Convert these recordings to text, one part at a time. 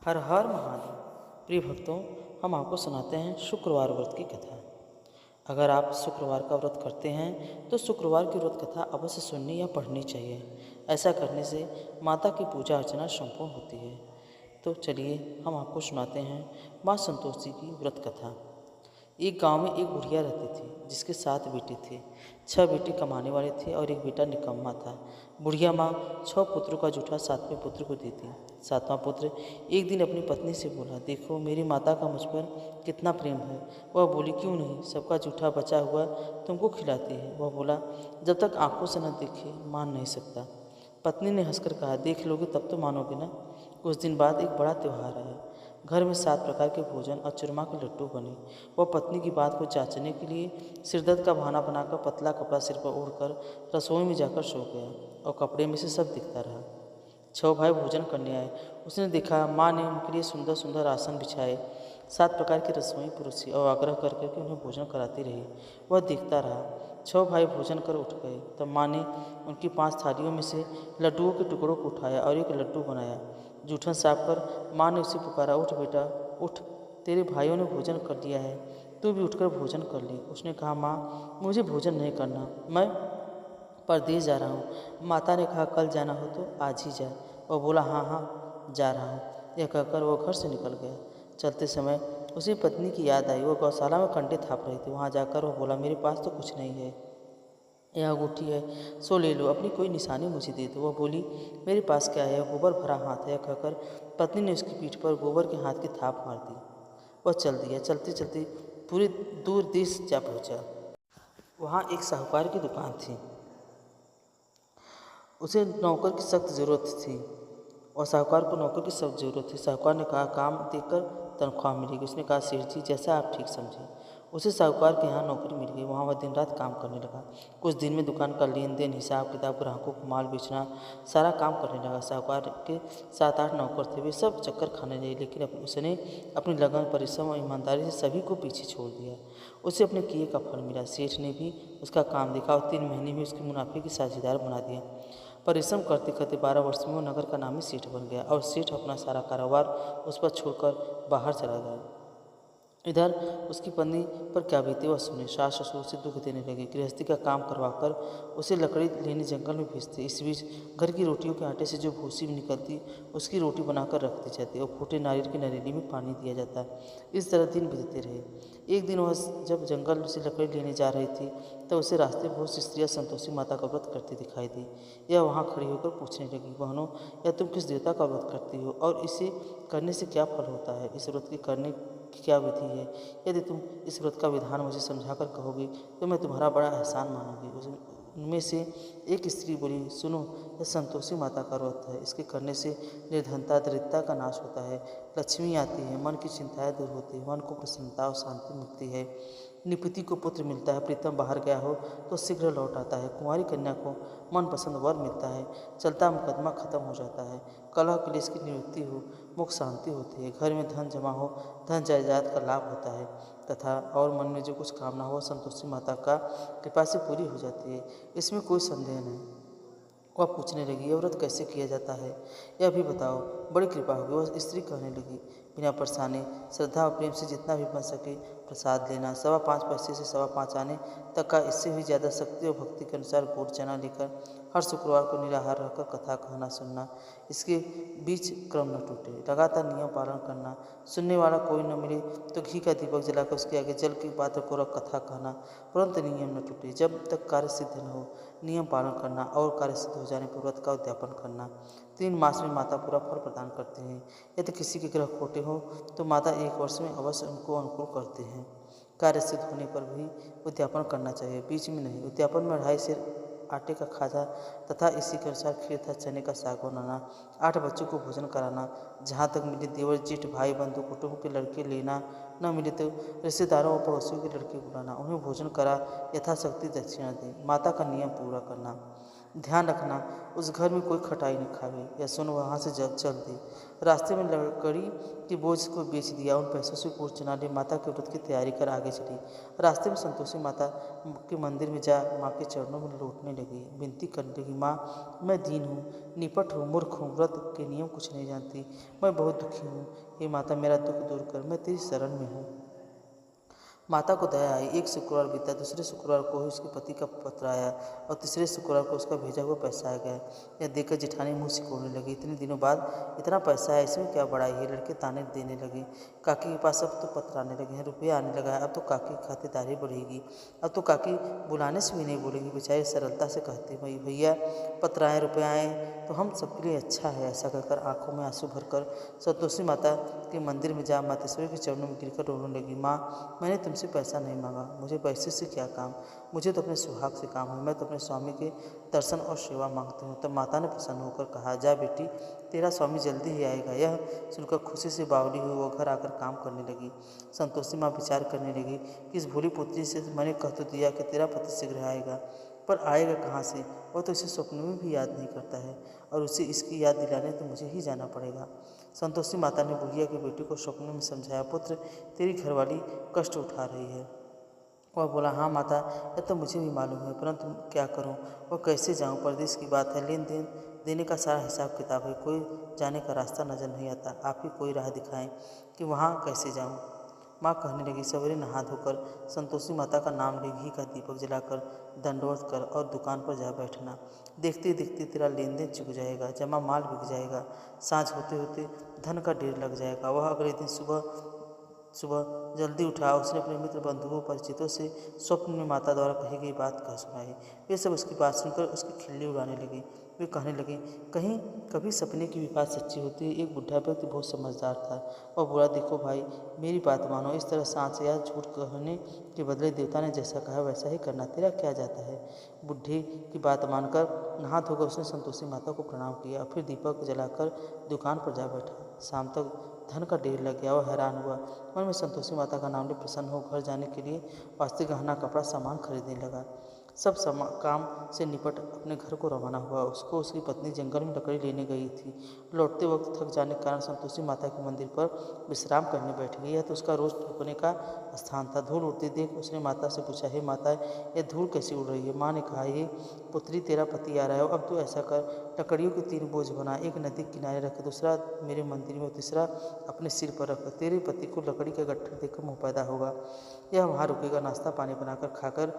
हर हर महादेव। प्रिय भक्तों, हम आपको सुनाते हैं शुक्रवार व्रत की कथा। अगर आप शुक्रवार का व्रत करते हैं तो शुक्रवार की व्रत कथा अवश्य सुननी या पढ़नी चाहिए। ऐसा करने से माता की पूजा अर्चना संपूर्ण होती है। तो चलिए हम आपको सुनाते हैं माँ संतोषी की व्रत कथा। एक गांव में एक बुढ़िया रहती थी जिसके 7 बेटे थे। 6 बेटे कमाने वाले थे और एक बेटा निकम्मा था। बुढ़िया माँ 6 पुत्रों का जूठा 7वें पुत्र को देती। 7वां पुत्र एक दिन अपनी पत्नी से बोला, देखो मेरी माता का मुझ पर कितना प्रेम है। वह बोली, क्यों नहीं, सबका जूठा बचा हुआ तुमको खिलाती है। वह बोला, जब तक आंखों से न देखे मान नहीं सकता। पत्नी ने हंसकर कहा, देख लोगे तब तो मानोगे ना। कुछ दिन बाद एक बड़ा त्यौहार आया। घर में 7 प्रकार के भोजन और चूरमा के लड्डू बने। वह पत्नी की बात को जांचने के लिए सिरदर्द का बहाना बनाकर पतला कपड़ा सिर पर ओढ़कर रसोई में जाकर सो गया और कपड़े में से सब दिखता रहा। 6 भाई भोजन करने आए। उसने देखा माँ ने उनके लिए सुंदर सुंदर आसन बिछाए, 7 प्रकार की रसोई परोसी और आग्रह कर करके उन्हें भोजन कराती रही। वह देखता रहा। 6 भाई भोजन कर उठ गए। तब माँ ने उनकी 5 थालियों में से लड्डुओं के टुकड़ों को उठाया और एक लड्डू बनाया। जूठन साफ कर माँ ने उसे पुकारा, उठ बेटा उठ, तेरे भाइयों ने भोजन कर लिया है, तू भी उठकर भोजन कर ले। उसने कहा, माँ मुझे भोजन नहीं करना, मैं परदेश जा रहा हूँ। माता ने कहा, कल जाना हो तो आज ही जा। वह बोला, हाँ हाँ जा रहा हूँ। यह कहकर वो घर से निकल गया। चलते समय उसी पत्नी की याद आई। वो गौशाला में कंडे थाप रही थी। वहाँ जाकर वो बोला, मेरे पास तो कुछ नहीं है, यह अंगूठी है, सो ले लो, अपनी कोई निशानी मुझे दे दो। वह बोली, मेरे पास क्या है, गोबर भरा हाथ है। कहकर पत्नी ने उसकी पीठ पर गोबर के हाथ की थाप मार दी। वह चल दिया। चलते चलते पूरे दूर देश जा पहुंचा। वहाँ एक साहूकार की दुकान थी। उसे नौकर की सख्त ज़रूरत थी और साहूकार को नौकर की सख्त ज़रूरत थी। साहूकार ने कहा, काम देकर तनख्वाह मिलेगी। उसने कहा, सेठ जी जैसा आप ठीक समझें। उसे साहूकार के यहाँ नौकरी मिल गई। वहाँ वह दिन रात काम करने लगा। कुछ दिन में दुकान का लेन देन, हिसाब किताब, ग्राहकों को माल बेचना, सारा काम करने लगा। साहूकार के 7-8 नौकर थे। वे सब चक्कर खाने लगे, लेकिन उसने अपनी लगन, परिश्रम और ईमानदारी से सभी को पीछे छोड़ दिया। उसे अपने किए का फल मिला। सेठ ने भी उसका काम देखा और 3 महीने में उसके मुनाफे की साझेदार बना दिया। परिश्रम करते करते 12 वर्ष में वो नगर का नामी सेठ बन गया और सेठ अपना सारा कारोबार उस पर छोड़कर बाहर चला गया। इधर उसकी पत्नी पर क्या बीती वह सुने। सास ससुर उसे दुख देने लगे, गृहस्थी का काम करवाकर उसे लकड़ी लेने जंगल में भेजते। इस बीच घर की रोटियों के आटे से जो भूसी निकलती उसकी रोटी बनाकर रख दी जाती और फूटे नारियल की नरेली में पानी दिया जाता। इस तरह दिन बीतते रहे। एक दिन वह जब जंगल से लकड़ी लेने जा रही थी तो उसे रास्ते में बहुत सी स्त्रियाँ संतोषी माता का व्रत करती दिखाई दी। यह वहाँ खड़ी होकर पूछने लगी, बहनों यह तुम किस देवता का व्रत करती हो और इसे करने से क्या फल होता है? इस व्रत के करने की क्या विधि है? यदि तुम इस व्रत का विधान मुझे समझाकर कहोगे तो मैं तुम्हारा बड़ा एहसान मानूंगी। उनमें से एक स्त्री बोली, सुनो, यह संतोषी माता का व्रत है। इसके करने से निर्धनता, दरिद्रता का नाश होता है, लक्ष्मी आती है, मन की चिंताएं दूर होती है, मन को प्रसन्नता और शांति मिलती है, निपति को पुत्र मिलता है, प्रीतम बाहर गया हो तो शीघ्र लौट आता है, कुंवारी कन्या को मनपसंद वर मिलता है, चलता मुकदमा खत्म हो जाता है, कलह क्लेश की निवृत्ति हो, मुख शांति होती है, घर में धन जमा हो, धन जायदाद का लाभ होता है तथा और मन में जो कुछ कामना हो संतोषी माता का कृपा से पूरी हो जाती है। इसमें कोई संदेह नहीं। वह पूछने लगी, यह व्रत कैसे किया जाता है, यह भी बताओ, बड़ी कृपा होगी। वह स्त्री कहने लगी, बिना परेशानी, श्रद्धा और प्रेम से जितना भी बन सके प्रसाद लेना, 5.25 पैसे से 5.25 आने तक का, इससे भी ज़्यादा शक्ति और भक्ति के अनुसार गुड़ चना लेकर हर शुक्रवार को निराहार रहकर कथा कहना सुनना, इसके बीच क्रम न टूटे, लगातार नियम पालन करना, सुनने वाला कोई न मिले तो घी का दीपक जलाकर उसके आगे जल के पात्र को रख कथा कहना, परंतु नियम न टूटे, जब तक कार्य सिद्ध न हो नियम पालन करना और कार्य सिद्ध हो जाने पर व्रत का उद्यापन करना। 3 मास में माता पूरा फल प्रदान करते हैं। यदि किसी के ग्रह खोटे हो तो माता 1 वर्ष में अवश्य उनको अनुकूल करते हैं। कार्य सिद्ध होने पर भी उद्यापन करना चाहिए, बीच में नहीं। उद्यापन में 2.5 सेर आटे का खाजा तथा इसी के अनुसार खीर तथा चने का साग बनाना, 8 बच्चों को भोजन कराना, जहाँ तक मिले देवर जेठ भाई बंधु कुटुंब के लड़के लेना, न मिले तो रिश्तेदारों और पड़ोसियों के लड़के बुलाना, उन्हें भोजन करा यथाशक्ति दक्षिणा दें। माता का नियम पूरा करना, ध्यान रखना उस घर में कोई खटाई न खावे। या सुन वहाँ से जब चल दी। रास्ते में लकड़ी के बोझ को बेच दिया, उन पैसों से कुछ चुना ले माता के व्रत की तैयारी कर आगे चली। रास्ते में संतोषी माता के मंदिर में जा माँ के चरणों में लौटने लगी, विनती करने लगी, माँ मैं दीन हूँ, निपट हूँ, मूर्ख हूँ, व्रत के नियम कुछ नहीं जानती, मैं बहुत दुखी हूँ। हे माता मेरा दुख दूर कर, मैं तेरी शरण में हूँ। माता को दया आई। एक शुक्रवार बीता, दूसरे शुक्रवार को ही उसके पति का पत्र आया और तीसरे शुक्रवार को उसका भेजा हुआ पैसा आ गया। यह देखकर जेठानी मुँह सिकोड़ने लगी। इतने दिनों बाद इतना पैसा है, इसमें क्या बड़ाई है। लड़के ताने देने लगे। काकी के पास अब तो पत्र आने लगे हैं, रुपया आने लगा है, अब तो काकी की खातिरदारी बढ़ेगी, अब तो काकी बुलाने से भी नहीं बोलेंगी। बेचारी सरलता से कहती, भाई भैया पत्र आए, रुपये आए तो हम सबके लिए अच्छा है। ऐसा कहकर आंखों में आंसू भरकर संतोषी माता के मंदिर में जा मातेश्वरी के चरणों में गिरकर रोने लगी। माँ मैंने तुमसे पैसा नहीं मांगा, मुझे पैसे से क्या काम, मुझे तो अपने सुहाग से काम है, मैं तो अपने स्वामी के दर्शन और सेवा मांगती हूँ। तब माता ने प्रसन्न होकर कहा, जा बेटी तेरा स्वामी जल्दी ही आएगा। यह सुनकर खुशी से बावली हुई वो घर आकर काम करने लगी। संतोषी माँ विचार करने लगी कि इस भोली पुत्री से मैंने कह तो दिया कि तेरा पति शीघ्र आएगा, पर आएगा कहाँ से, वह तो इसे स्वप्न में भी याद नहीं करता है और उसे इसकी याद दिलाने तो मुझे ही जाना पड़ेगा। संतोषी माता ने बुढ़िया की बेटी को स्वप्न में समझाया, पुत्र तेरी घरवाली कष्ट उठा रही है। वह बोला, हाँ माता यह तो मुझे भी मालूम है, परंतु क्या करूं, वह कैसे जाऊं, परदेश की बात है, लेन देन देने का सारा हिसाब किताब है, कोई जाने का रास्ता नजर नहीं आता, आप ही कोई राह दिखाएं कि वहाँ कैसे जाऊं। माँ कहने लगी, सवेरे नहा धोकर संतोषी माता का नाम ले, घी का दीपक जलाकर दंडवत कर और दुकान पर जा बैठना। देखते देखते तेरा लेन देन चुक जाएगा, जमा माल बिक जाएगा, साँझ होते होते धन का ढेर लग जाएगा। वह अगले दिन सुबह सुबह जल्दी उठा। उसने अपने मित्र बंधुओं परिचितों से स्वप्न में माता द्वारा कही गई बात कह सुनाई। वे सब उसकी बात सुनकर उसकी खिल्ली उड़ाने लगे। वे कहने लगे, कहीं कभी सपने की भी बात सच्ची होती है। एक बुढ़ा व्यक्ति बहुत समझदार था और बोला, देखो भाई मेरी बात मानो, इस तरह सांच या झूठ कहने के बदले देवता ने जैसा कहा वैसा ही करना, तेरा क्या जाता है। बुढ़े की बात मानकर नहा धोकर उसने संतोषी माता को प्रणाम किया और फिर दीपक जलाकर दुकान पर जा बैठा। शाम तक धन का ढेर लग गया। वह हैरान हुआ, मन में संतोषी माता का नाम ले प्रसन्न हो घर जाने के लिए वास्ते गहना कपड़ा सामान खरीदने लगा। सब काम से निपट अपने घर को रवाना हुआ। उसको उसकी पत्नी जंगल में लकड़ी लेने गई थी। लौटते वक्त थक जाने के कारण संतोषी माता के मंदिर पर विश्राम करने बैठ गई। यह तो उसका रोज रुकने का स्थान था। धूल उड़ती देख उसने माता से पूछा, हे माता यह धूल कैसी उड़ रही है। माँ ने कहा, ये पुत्री तेरा पति आ रहा है, अब तो ऐसा कर लकड़ियों के 3 बोझ बना, एक नदी किनारे रख, दूसरा मेरे मंदिर में और तीसरा अपने सिर पर रख। तेरे पति को लकड़ी का गट्ठर देखकर मुँह पैदा होगा, यह वहाँ रुकेगा, नाश्ता पानी बनाकर खाकर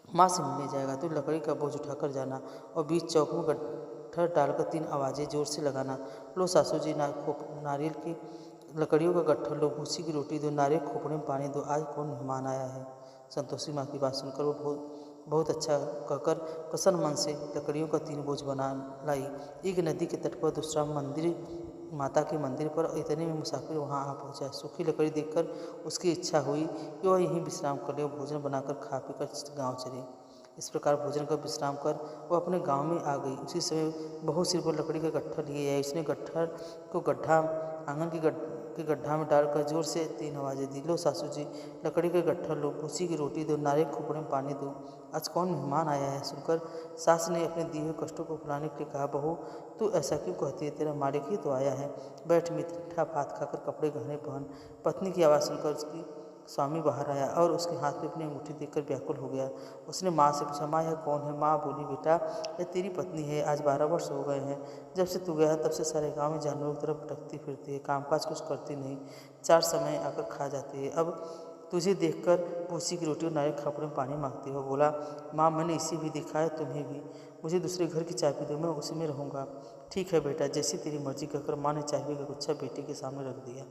माँ से मिलने जाएगा। तो लकड़ी का बोझ उठाकर जाना और बीच चौक में गट्ठर डालकर 3 आवाज़ें जोर से लगाना, लो सासू जी नारियल की लकड़ियों का गट्ठर लो, भूसी की रोटी दो, नारियल खोपड़े में पानी दो, आज कौन मेहमान आया है। संतोषी माँ की बात सुनकर वो बहुत अच्छा कहकर प्रसन्न मन से लकड़ियों का 3 बोझ बना लाई। एक नदी के तट पर, दूसरा मंदिर माता के मंदिर पर। इतने में मुसाफिर वहां आ पहुंचा। सूखी लकड़ी देखकर उसकी इच्छा हुई कि वह यहीं विश्राम कर ले और भोजन बनाकर खा पीकर गाँव चले। इस प्रकार भोजन कर विश्राम कर वह अपने गांव में आ गई। उसी समय बहू सिर पर लकड़ी का गट्ठर लिए आई। उसने गट्ठर को आंगन के गड्ढा में डालकर जोर से 3 आवाज़ें दी, लो सासू जी लकड़ी का गट्ठर लो, भूसी की रोटी दो, नारियल खोपड़े में पानी दो, आज कौन मेहमान आया है। सुनकर सास ने अपने दिए हुए कष्टों को भुलाने के लिए कहा, बहू तू ऐसा क्यों कहती है, तेरा मालिक ही तो आया है, बैठ मीठा भात खाकर कपड़े गहने पहन। पत्नी की आवाज़ सुनकर उसकी स्वामी बाहर आया और उसके हाथ में अपनी अंगूठी देखकर व्याकुल हो गया। उसने माँ से पूछा, माँ यह कौन है। माँ बोली, बेटा यह तेरी पत्नी है, आज 12 वर्ष हो गए हैं जब से तू गया तब से सारे गांव में जानवरों की तरफ भटकती फिरती है, कामकाज कुछ करती नहीं, 4 समय आकर खा जाती है, अब तुझे देखकर भूसी की रोटी और नारियल खापड़े में पानी मांगती हो। बोला, माँ मैंने इसे भी देखा है, तुम्हें भी, मुझे दूसरे घर की चाबी दो, मैं उसी में रहूँगा। ठीक है बेटा, जैसी तेरी मर्जी कहकर माँ ने चाबी का गुच्छा बेटी के सामने रख दिया।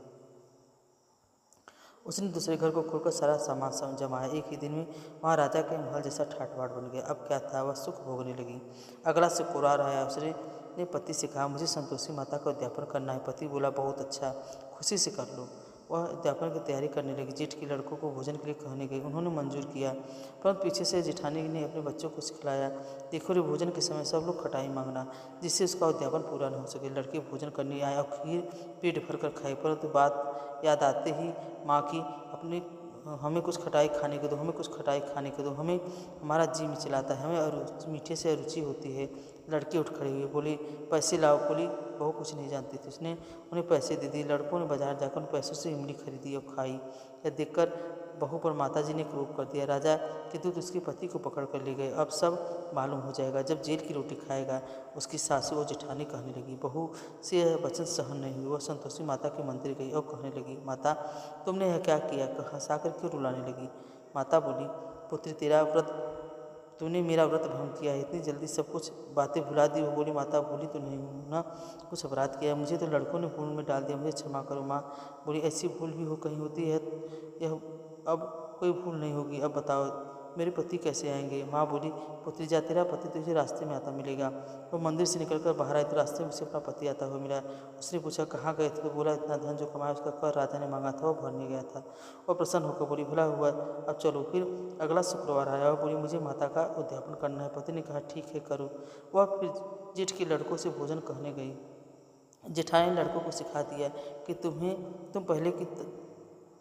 उसने दूसरे घर को खोलकर सारा सामान जमाया। एक ही दिन में वहाँ राजा के महल जैसा ठाट बाट बन गया। अब क्या था, वह सुख भोगने लगी। अगला शुक्रवार आया। उसने ने पति से कहा, मुझे संतोषी माता का उद्यापन करना है। पति बोला, बहुत अच्छा, खुशी से कर लो। वह उद्यापन की तैयारी करने लगी। जेठ के लड़कों को भोजन के लिए कहने गई, उन्होंने मंजूर किया, परंतु पीछे से जेठानी ने अपने बच्चों को सिखलाया, देखो रे भोजन के समय सब लोग खटाई मांगना, जिससे उसका उद्यापन पूरा न हो सके। लड़के भोजन करने आए और खीर पेट भर कर खाए, परंतु बात याद आते ही माँ की अपने हमें कुछ खटाई खाने को दो, हमें कुछ खटाई खाने को दो, हमें हमारा जी में चिल्लाता है, हमें मीठे से अरुचि होती है। लड़की उठ खड़ी हुई, बोली पैसे लाओ। बोली बहू कुछ नहीं जानती थी। उसने उन्हें पैसे दे दिए। लड़कों ने बाजार जाकर उन पैसों से इमली खरीदी और खाई। यह देखकर बहू पर माताजी ने क्रोध कर दिया। राजा के दूत उसके पति को पकड़ कर ले गए। अब सब मालूम हो जाएगा जब जेल की रोटी खाएगा। उसकी सासू और जेठानी कहने लगी। बहू से यह वचन सहन नहीं हुई। वह संतोषी माता के मंदिर गई और कहने लगी, माता तुमने यह क्या किया? हंसाकर क्यों रुलाने लगी? माता बोली, पुत्री तेरा व्रत, तूने मेरा व्रत भंग किया है। इतनी जल्दी सब कुछ बातें भुला दी। वो बोली, माता भूली तो नहीं हूँ ना, कुछ अपराध किया है, मुझे तो लड़कों ने भूल में डाल दिया, मुझे क्षमा करो। माँ बोली, ऐसी भूल भी हो कहीं होती है? यह अब कोई भूल नहीं होगी। अब बताओ मेरे पति कैसे आएंगे? माँ बोली, पुत्री जा, तेरा पति तुझे रास्ते में आता मिलेगा। वो मंदिर से निकलकर बाहर आए तो रास्ते में उसे अपना पति आता हुआ मिला। उसने पूछा, कहाँ गए थे? तो बोला, इतना धन जो कमाया उसका कर राजा ने मांगा था, वो भरने गया था। और प्रसन्न होकर बोली, भला हुआ, अब चलो। फिर अगला शुक्रवार आया और बोली, मुझे माता का उद्यापन करना है। पति ने कहा, ठीक है करो। वह फिर जेठ के लड़कों से भोजन कहने गई। जेठानी ने लड़कों को सिखा दिया कि तुम पहले की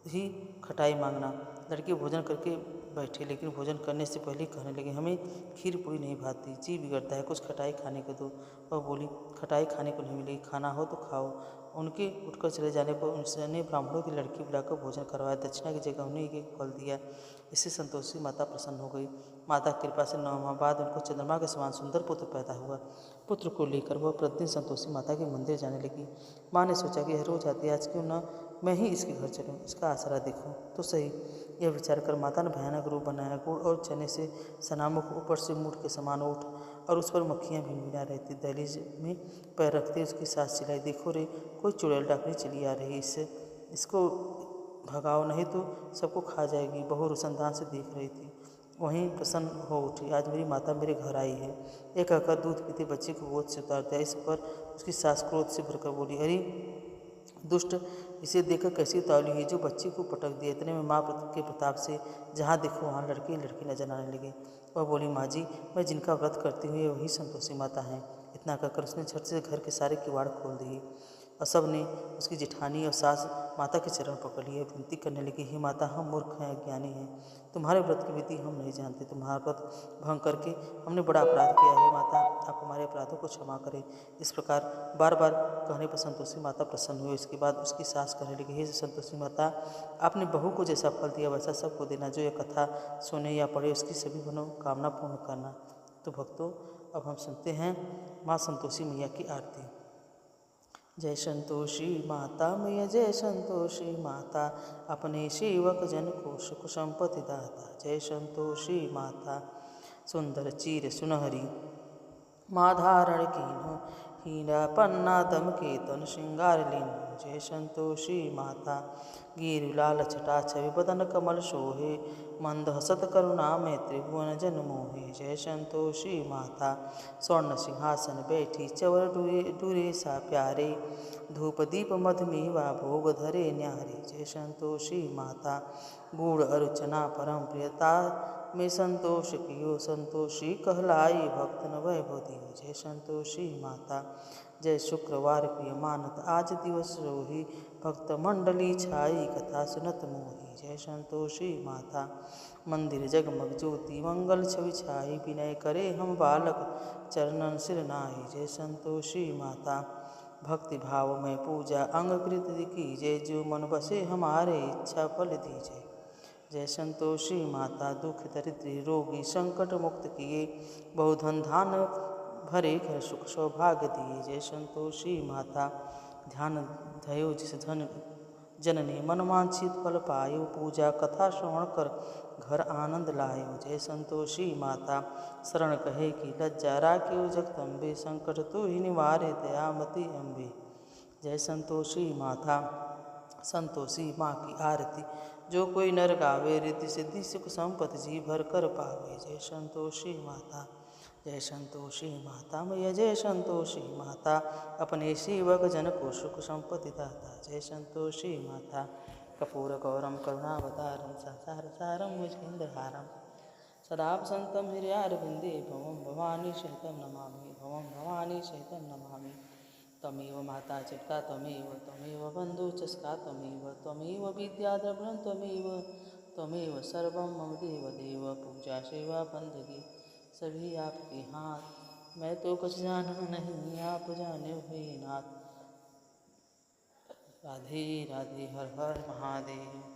ही खटाई मांगना। लड़के भोजन करके बैठे, लेकिन भोजन करने से पहले कहने लगे, हमें खीर पूरी नहीं भाती, जी बिगड़ता है, कुछ खटाई खाने को दो। वह बोली, खटाई खाने को नहीं मिलेगी, खाना हो तो खाओ। उनके उठकर चले जाने पर उसने ब्राह्मणों की लड़की बुलाकर भोजन करवाया। दक्षिणा की जगह उन्हें एक फल दिया। इससे संतोषी माता प्रसन्न हो गई। माता की कृपा से 9 माह बाद उनको चंद्रमा के समान सुंदर पुत्र पैदा हुआ। पुत्र को लेकर वह प्रतिदिन संतोषी माता के मंदिर जाने लगी। माँ ने सोचा कि यह रोज आती है, आज क्यों न मैं ही इसके घर चलूँ, इसका आसरा देखूँ तो सही। यह विचार कर माता ने भयानक रूप बनाया। गुड़ और चने से सनामुख ऊपर से मूठ के समान उठ और उस पर मक्खियाँ भिनभिना रहती। दहलीज में पैर रखते उसकी सास चिल्लाई, देखो रे, कोई चुड़ैल डाकनी चली आ रही, इसको भगाओ नहीं तो सबको खा जाएगी। बहू रोशनदान से देख रही थी, वहीं प्रसन्न हो उठी, आज मेरी माता मेरे घर आई है। यह कहकर दूध पीते बच्चे को गोद से उतार दिया। इस पर उसकी सास क्रोध से भरकर बोली, अरे दुष्ट, इसे देखकर कैसी उतावली है जो बच्चे को पटक दिया। इतने में माँ के प्रताप से जहाँ देखो वहाँ लड़के लड़की नजर आने लगे। वह बोली, माँ जी, मैं जिनका व्रत करती हूँ ये वही संतोषी माता हैं। इतना कहकर उसने झट से घर के सारे किवाड़ खोल दिए और सब ने, उसकी जेठानी और सास, माता के चरण पकड़ लिए, विनती करने लगी, हे माता, हम मूर्ख हैं, अज्ञानी हैं, तुम्हारे व्रत की विधि हम नहीं जानते, तुम्हारा व्रत भंग करके हमने बड़ा अपराध किया है। माता, आप हमारे अपराधों को क्षमा करें। इस प्रकार बार बार कहने पर संतोषी माता प्रसन्न हुई। इसके बाद उसकी सास कहने लगी, हे संतोषी माता, आपने बहू को जैसा फल दिया वैसा सबको देना। जो यह कथा सुने या पढ़े उसकी सभी मनोकामना पूर्ण करना। तो भक्तों, अब हम सुनते हैं माँ संतोषी मैया की आरती। जय संतोषी माता मैया, जय संतोषी माता, अपने सेवक जन को सुख संपत्ति दाता। जय संतोषी माता, सुंदर चीर सुनहरी माँ धारण कीन्हो, हीरा पन्ना दम के तन श्रृंगार लीन्हो। जय संतोषी माता, गिरु लाल छटा छवि बदन कमल शोहे, मंद हसत करुणा में त्रिभुवन जन मोहे। जय संतोषी माता, स्वर्ण सिंहासन बैठी चवर डूरे सा प्यारे, धूप दीप मधुमेवा भोग धरे न्यारे। जय संतोषी माता, गुड़ अर्चना परम प्रियता में संतोष कियो, संतोषी कहलाई भक्त न वैभव दियो। जय संतोषी माता, जय शुक्रवार प्रिय मानत आज दिवस रोही, भक्त मंडली छाई कथा सुनत मोही। जय संतोषी माता, मंदिर जगमग ज्योति मंगल छवि छाई, विनय करे हम बालक चरणन सिर नाई। जय संतोषी माता, भक्ति भाव में पूजा अंग कृत कीजय, जो मन बसे हमारे इच्छा फल दीजय। जय संतोषी माता, दुख दरिद्र रोगी संकट मुक्त किए, बहुधन धान भरे घर सुख सौभाग्य दिए। जय संतोषी माता, ध्यान धयो जिस धन जननी मन वांछित फल पायो, पूजा कथा श्रवण कर घर आनंद लायो। जय संतोषी माता, शरण कहे कि लज्जा राख्यो जगदम्बे, संकट तो ही निवारे दयामती अम्बे। जय संतोषी माता, संतोषी माँ की आरती जो कोई नर गावे, रिद्धि सिद्धि सुख संपत्ति जी भर कर पावे। जय संतोषी माता, जय संतोषी माता मैया, जय संतोषी माता, अपने सेवक जन को सुख संपत्ति दाता। जय संतोषी माता, कपूर गौरम करुणावतारम संसार सारम भुजगेन्द्रहारम, सदा वसंतम हृदयारविंदे, भवम भवानी सहितं नमामि, भवम भवानी सहितं नमामि। त्वमेव माता चित्ता त्वमेव, त्वमेव बन्धु च सखा त्वमेव, त्वमेव विद्या द्रविणं त्वमेव, त्वमेव सर्वं मम देव देव। पूजा सेवा बंदगी सभी आपके हाथ। मैं तो कुछ जाना नहीं, आप जाने हुए नाथ। राधे राधे, हर हर महादेव।